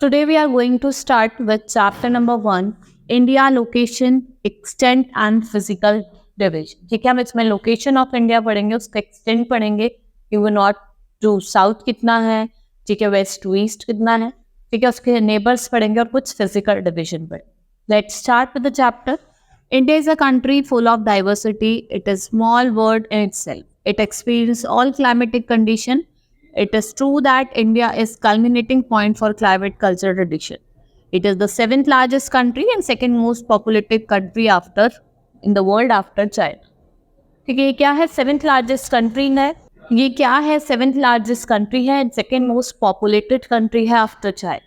today we are going to start with chapter number 1, India location, extent and physical division. ठीक है, हम इसमें location of India पढ़ेंगे, उसका एक्सटेंट पढ़ेंगे कि वो नॉर्थ टू साउथ कितना है, ठीक है, वेस्ट टू ईस्ट कितना है, ठीक है, उसके नेबर्स पढ़ेंगे और कुछ फिजिकल डिविजन पढ़ेंगे. Let's start with the chapter. India is a country full of diversity. It is a small world in itself. It experiences all climatic conditions. It is true that India is culminating point for climate culture tradition. It is the 7th largest country and second most populated country in the world after China. ठीक है, ये क्या है? 7th largest country है. ये क्या है? 7th largest country है and second most populated country है after China.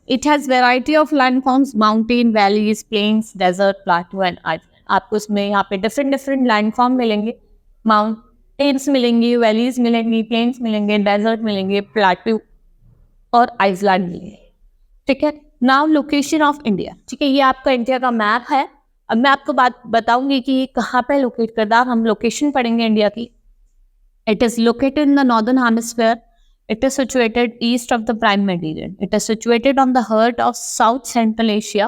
It has variety of landforms, mountain, valleys, plains, desert, plateau and island. आपको इसमें यहाँ पे different landform मिलेंगे, माउंटेन्स मिलेंगी, वैलीज मिलेंगी, प्लेन्स मिलेंगे, डेजर्ट मिलेंगे, प्लाटू और आइसलैंड मिलेंगे. ठीक है. Now location of India. ठीक है, ये आपका इंडिया का मैप है. अब मैं आपको बात बताऊंगी कि ये कहाँ पे लोकेट करता है. हम लोकेशन पढ़ेंगे इंडिया की. It is located in the northern hemisphere. It is situated east of the prime meridian. It is situated on the heart of South Central Asia.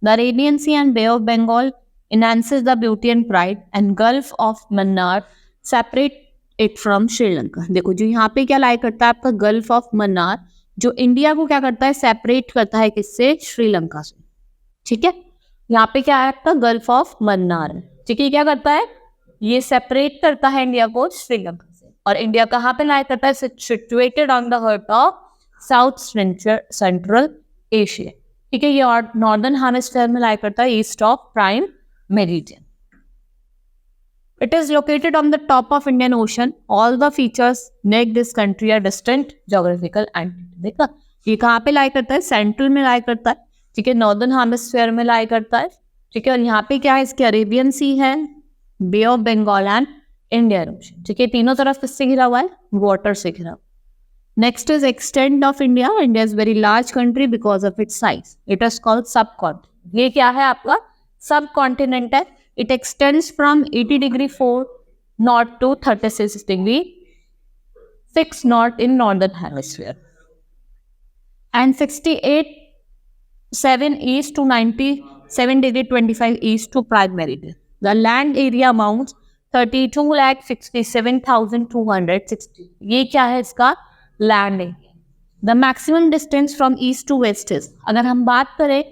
The Arabian Sea and Bay of Bengal enhances the beauty and pride, and Gulf of Mannar separate it from Sri Lanka. देखो जो यहाँ पे क्या lie करता है आपका gulf of Mannar, जो India को क्या करता है, सेपरेट करता है किससे? श्रीलंका से. ठीक है, यहाँ पे क्या है आपका गल्फ ऑफ मन्नार. ठीक है, क्या करता है? ये सेपरेट करता है इंडिया को श्रीलंका. और इंडिया कहाँ पे लाई करता है? Situated on the heart of south central Asia. ठीक है, ये और नॉर्दर्न हेमिस्फीयर में लाई करता है east of prime meridian. It is located on the top of Indian ocean. All the features make this country a distant geographical entity. देखा, ये कहाँ पे लाई करता है? सेंट्रल में लाई करता है. ठीक है, नॉर्दर्न हेमिस्फीयर में लाई करता है. ठीक है, और यहाँ पे क्या है? इसके अरेबियन सी है, Bay of Bengal and Indian Ocean. ठीक है, तीनों तरफ किससे घिरा हुआ है? वाटर से घिरा. Next is extent of India. India is very large country because of its size. It is called subcontinent. ये क्या है आपका? सब कॉन्टिनेंट है. It extends from 80 degree 4 north to 36 degree 6 north in northern hemisphere and 68.7 east to 97 degree 25 east to prime meridian. The land area amounts 32,67,260. ये क्या है इसका? Land area. The maximum distance from east to west is, अगर हम बात करें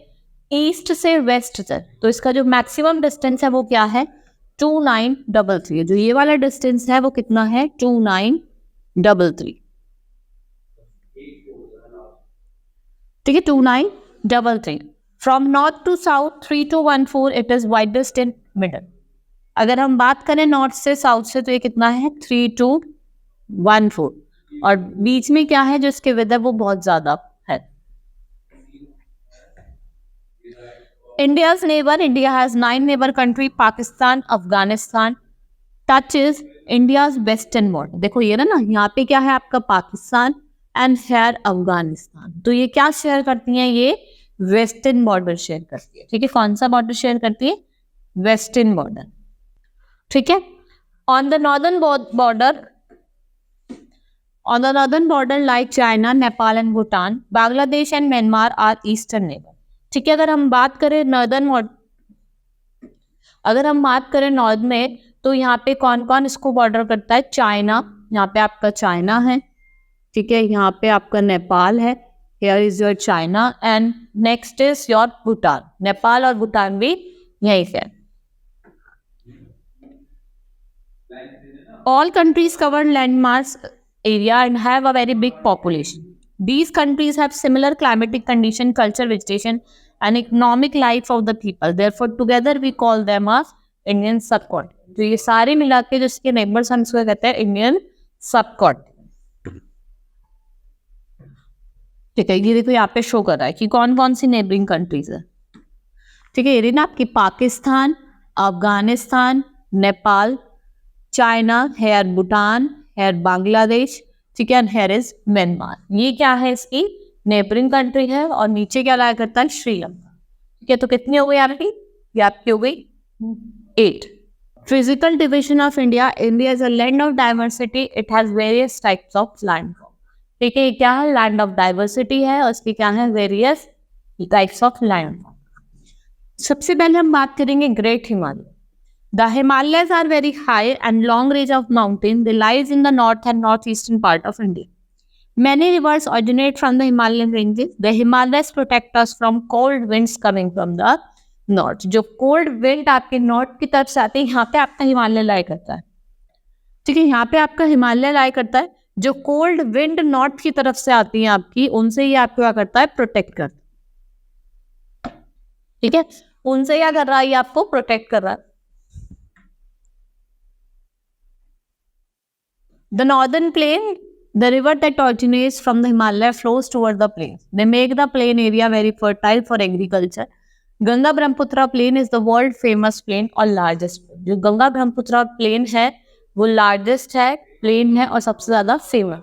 east से waste तक, तो इसका जो मैक्सिमम डिस्टेंस है वो क्या है? 2933. जो ये वाला डिस्टेंस है वो कितना है? 2933. ठीक है, 2933. From north to south 3214. It is widest in middle. अगर हम बात करें नॉर्थ से साउथ से तो ये कितना है? 3214. और बीच में क्या है जो इसके वेदर वो बहुत ज्यादा है. India's neighbour. India has 9 neighbour country. Pakistan, Afghanistan touches India's western border. देखो ये ना, यहाँ पे क्या है आपका? Pakistan and here Afghanistan. तो ये क्या शेयर करती हैं? ये वेस्टर्न बॉर्डर शेयर करती है. ठीक है, कौन सा बॉर्डर शेयर करती है? Western border. ठीक है. On the northern border like China, Nepal and Bhutan, Bangladesh and Myanmar are eastern neighbour. ठीक है, अगर हम बात करें नॉर्थ में, तो यहाँ पे कौन कौन इसको बॉर्डर करता है? चाइना. यहाँ पे आपका चाइना है. ठीक है, यहाँ पे आपका नेपाल है. Here is your China and next is your Bhutan. Nepal और भूटान भी यहीं से. All countries cover landmass area and have a very big population. These countries have similar climatic condition, culture, vegetation, and economic life of the people. Therefore, together we call them as Indian subcontinent. तो ये सारे मिला के जिसके neighbours हम इसको कहते हैं इंडियन सबकॉन्टिनेंट. ठीक है, ये देखो यहाँ पे शो कर रहा है कि कौन कौन सी नेबरिंग कंट्रीज है. ठीक है, ये ना आपकी Pakistan, Afghanistan, Nepal, China, here Bhutan, here Bangladesh. ठीक है, एंड हेयर इज म्यांमार. ये क्या है? इसकी नेबरिंग कंट्री है. और नीचे क्या लाया करता है? श्रीलंका. ठीक है, तो कितनी हो गई आपकी? ये आपकी हो गई 8. Physical division of India. India is a land of diversity. It has various types of landform. ठीक है, क्या है, लैंड ऑफ डाइवर्सिटी है, और इसकी क्या है, वेरियस टाइप्स ऑफ लैंड। सबसे पहले हम बात करेंगे great Himalaya. The Himalayas are very high and long range of mountain, they lies in the north and north eastern part of India. Many rivers originate from the Himalayan ranges. The Himalayas protect us from cold winds coming from the north. जो cold wind आपके north की तरफ से आते हैं, यहाँ पे आपका हिमालय लाई करता है। ठीक है, यहाँ पे आपका हिमालय लाई करता है। जो कोल्ड विंड नॉर्थ की तरफ से आती है आपकी, उनसे ये आपको क्या करता है, प्रोटेक्ट करता है। ठीक है, उनसे क्या कर रहा है, ये आपको प्रोटेक्ट कर रहा है। The northern plain, the river that originates from the Himalaya flows toward the plains. They make the plain area very fertile for agriculture. Ganga Brahmaputra plain is the world famous plain और लार्जेस्ट। जो Ganga Brahmaputra plane है वो largest है, plane है और सबसे ज्यादा famous.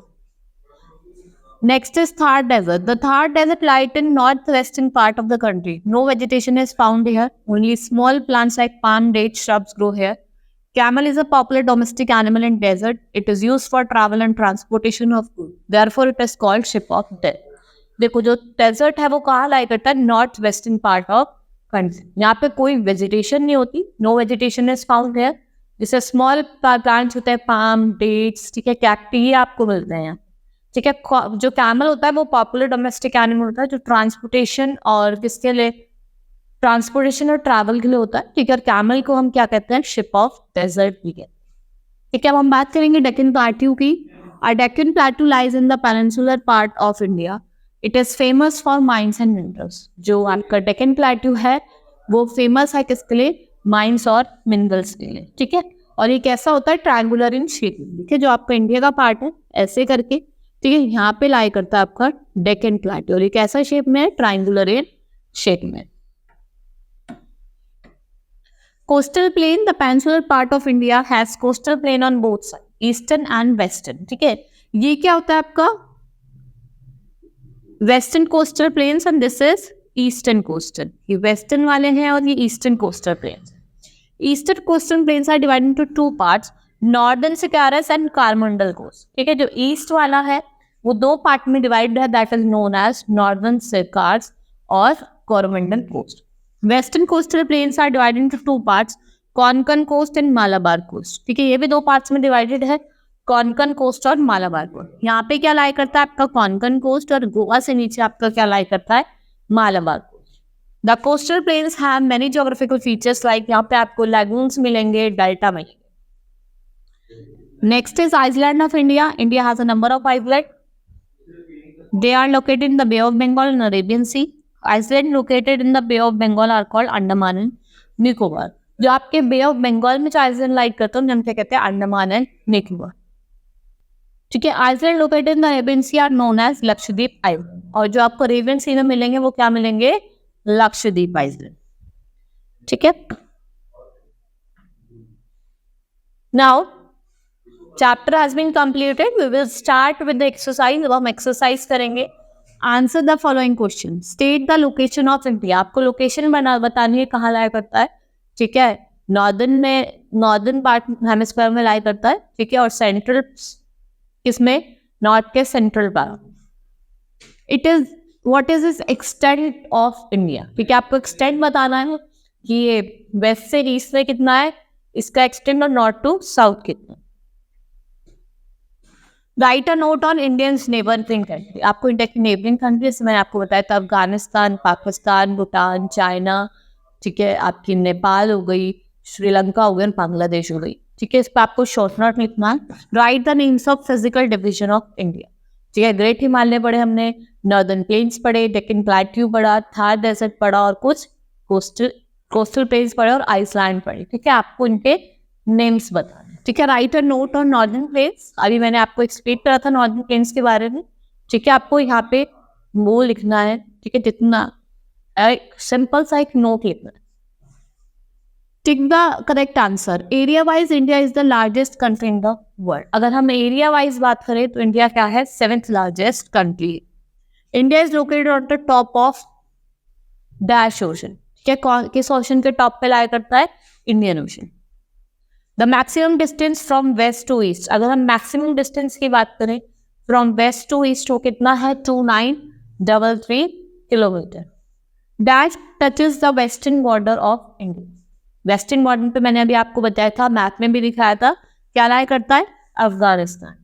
Next is Thar desert. The Thar desert light in north western part of the country. No vegetation is found here, only small plants like palm, date, shrubs grow here. Camel is a popular domestic animal in desert. It is used for travel and transportation of goods. Therefore, it is called ship of death. देखो, जो desert है वो कहाँ lie करता है, north western part of country. यहाँ पे कोई वेजिटेशन नहीं होती, no vegetation is found here. जिससे स्मॉल प्लांट्स होते हैं, पाम, डेट्स, ठीक है, कैक्टी आपको मिलते हैं यहाँ। ठीक है, जो कैमल होता है वो पॉपुलर डोमेस्टिक एनिमल होता है, जो ट्रांसपोर्टेशन और किसके लिए, ट्रांसपोर्टेशन और ट्रैवल के लिए होता है। ठीक है, और कैमल को हम क्या कहते हैं, शिप ऑफ डेजर्ट भी कहते हैं। ठीक है, अब हम बात करेंगे डेक्कन प्लेट्यू की। Deccan plateau lies in the peninsular part of India. It is famous for mines and minerals. जो आपका डेक्कन प्लेट्यू है वो फेमस है किसके लिए, माइंस और मिनरल्स के लिए। ठीक है, और ये कैसा होता है, ट्रायंगुलर इन शेप। ठीक है, जो आपका इंडिया का पार्ट है ऐसे करके, ठीक है, यहाँ पे लाई करता है आपका डेक्कन प्लेट्यू, और ये कैसा शेप में है, ट्रायंगुलर इन शेप में। Coastal plain, the peninsular part of India has coastal plain on both side, eastern and western. ठीक है, ये क्या होता है आपका, western coastal plains and this is eastern coastal. ये वेस्टर्न वाले हैं और ये eastern coastal plains. Eastern coastal plains are divided into two parts, northern Circars and Coromandel coast. ठीक है, जो ईस्ट वाला है वो दो पार्ट में डिवाइडेड है, that is known as northern Circars और Coromandel coast. Western coastal plains are divided into two parts, Konkan coast and Malabar coast. ठीक है, ये भी दो पार्ट्स में डिवाइडेड है, कोंकण कोस्ट और मालाबार कोस्ट। यहाँ पे क्या लाई करता है आपका कोंकण कोस्ट, और गोवा से नीचे आपका क्या लाई करता है, Malabar coast. The coastal plains have many geographical features, like यहाँ पे आपको लैगून्स मिलेंगे, डेल्टा मिलेंगे। Next is island of India. India has a number of island, they are located in the bay of Bengal and Arabian sea. Island located in the bay of Bengal are called Andaman and Nicobar. जो आपके बे of Bengal में जो Iceland like करते हैं हम क्या कहते हैं, अंडमान एंड निकोबार। ठीक है, island located in the Arabian sea are known as Lakshadweep island, और जो आपको अरेबियन सी में मिलेंगे वो क्या मिलेंगे, लक्षद्वीप आइलैंड। ठीक है, now chapter has been completed, we will start with the exercise. अब हम एक्सरसाइज करेंगे। Answer the following question, state the location of India. आपको लोकेशन बतानी है कहाँ लाया करता है। ठीक है, नॉर्दर्न में, नॉर्दर्न पार्ट हेमिस्फीयर में लाया करता है। ठीक है, और सेंट्रल किसमें, नॉर्थ के central part. It is what is इस एक्सटेंट ऑफ इंडिया। ठीक है, आपको एक्सटेंट बताना है कि ये वेस्ट से ईस्ट में कितना है इसका एक्सटेंट, और नॉर्थ टू साउथ कितना। Right a note on Indians neighbouring country. आपको इंडिया की नेबरिंग कंट्री से मैंने आपको बताया था, अफगानिस्तान, पाकिस्तान, भूटान, चाइना। ठीक है, आपकी नेपाल हो गई, श्रीलंका हो गई और बांग्लादेश हो गई। ठीक है, इस पर आपको शॉर्ट नोट लिखना है। Right the names of physical division of India. ठीक है, ग्रेट हिमालय पढ़े हमने, नॉर्दर्न प्लेन्स पढ़े, डेक्कन प्लेट्यू पढ़ा, थार डेजर्ट पढ़ा, और कुछ कोस्टल प्लेन्स पढ़े और आइसलैंड पढ़े। ठीक है, आपको इनके नेम्स बताने। ठीक है, right a note on northern plains. अभी मैंने आपको एक्सप्लेन करा था नॉर्दर्न प्लेन्स के बारे में। ठीक है, आपको यहाँ पे वो लिखना है। ठीक है, जितना सिंपल सा एक नोट लिखना है। Tick the correct answer. Area wise India is the largest country in the world. अगर हम एरिया वाइज बात करें तो इंडिया क्या है, 7th largest country. India is located on the top of dash ocean. ठीक है, किस ओशन के टॉप पे लाया करता है, Indian ocean. The maximum distance from west to east. अगर हम मैक्सिमम डिस्टेंस की बात करें फ्रॉम वेस्ट टू ईस्ट वो कितना है 2933 kilometre. Dash touches the western border of India. Western border पे मैंने अभी आपको बताया था, मैप में भी दिखाया था, क्या लाया करता है, Afghanistan.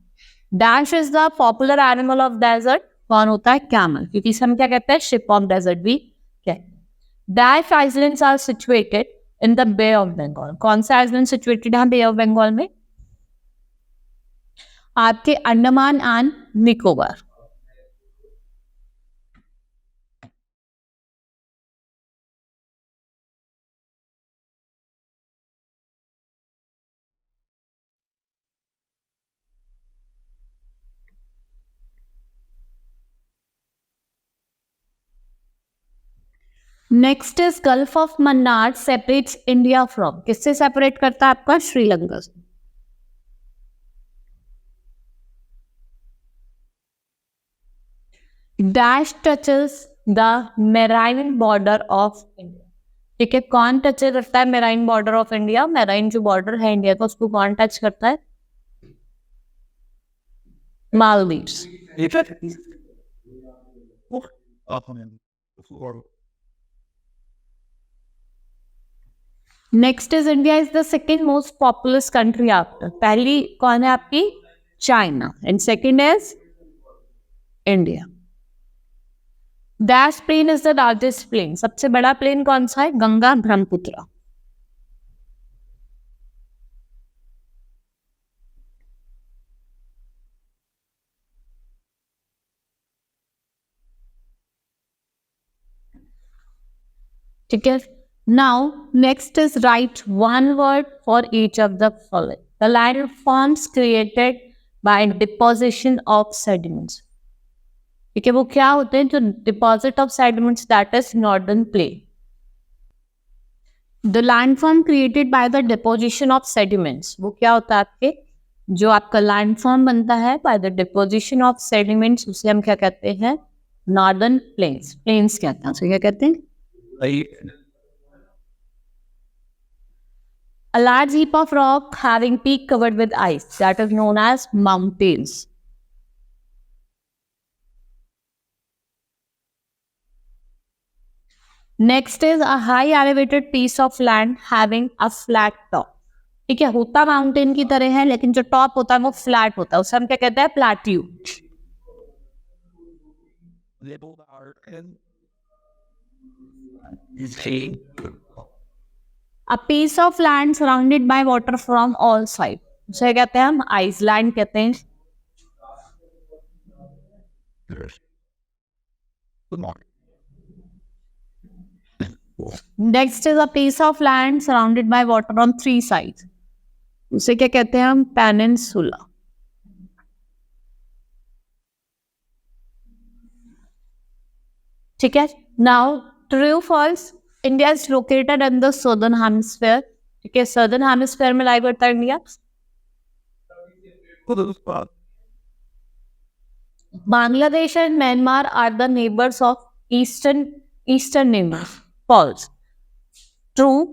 Dash is the popular animal of desert, कौन होता है, कैमल, क्योंकि इसे हम क्या कहते हैं, शिप ऑफ डेजर्ट भी कहते हैं। Dash islands are situated in the bay of Bengal. कौन सा आइलैंड सिचुएटेड है बे ऑफ बंगाल में, आपके Andaman and Nicobar. Next is gulf of Mannar separates India from, किससे सेपरेट करता है आपका, श्रीलंका से। Dash touches the marine border of India. ठीक है, कौन टच करता है marine border of India, marine जो बॉर्डर है इंडिया का उसको कौन टच करता है, Maldives. Next is India is the second most populous country after, पहली कौन है आपकी, China, and second is India. Dash plain is the largest plain, सबसे बड़ा प्लेन कौन सा है, गंगा ब्रह्मपुत्र। ठीक है, now next is right one word for each of the following. The landforms created by deposition of sediments. ठीक है, वो क्या होते हैं, जो deposit of sediments, that is northern plain. The landform created by the deposition of sediments, वो क्या होता है आपके, जो आपका लैंडफॉर्म बनता है by the deposition of sediments, उसे हम क्या कहते हैं, नॉर्दर्न प्लेन्स। प्लेन्स कहते हैं उसे, क्या कहते हैं, a large heap of rock having peak covered with ice, that is known as mountains. Next is a high elevated piece of land having a flat top. ठीक है, होता माउंटेन की तरह है लेकिन जो टॉप होता है वो फ्लैट होता है, उसे हम क्या कहते हैं, plateau. A piece of land surrounded by water from all sides, उसे कहते हैं हम आइसलैंड कहते हैं। Next is a piece of land surrounded by water on 3 sides, उसे क्या कहते हैं हम, पेनिनसुला। ठीक है, now true false, India is located in the southern hemisphere. ठीक है, सदर्न हेमिस्फीयर में लाई करता है India. Bangladesh and Myanmar are the neighbours of eastern neighbours, false. True,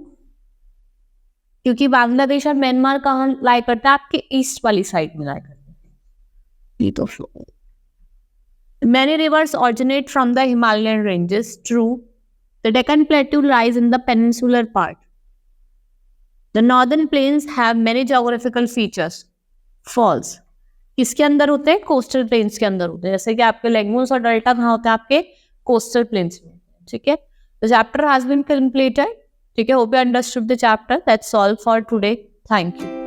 क्योंकि बांग्लादेश और म्यांमार कहाँ लाई करता है, आपके ईस्ट वाली साइड में लाई करता है। ये तो many rivers originate from the Himalayan ranges. True. The Deccan Plateau lies in the peninsular part. The northern plains have many geographical features. False. किसके अंदर होते हैं, कोस्टल प्लेन्स के अंदर होते हैं, जैसे कि आपके लेगून्स और डेल्टा कहाँ होते हैं, आपके कोस्टल प्लेन्स में। ठीक है, the chapter has been completed. ठीक है, hope you understood the chapter. That's all for today. Thank you.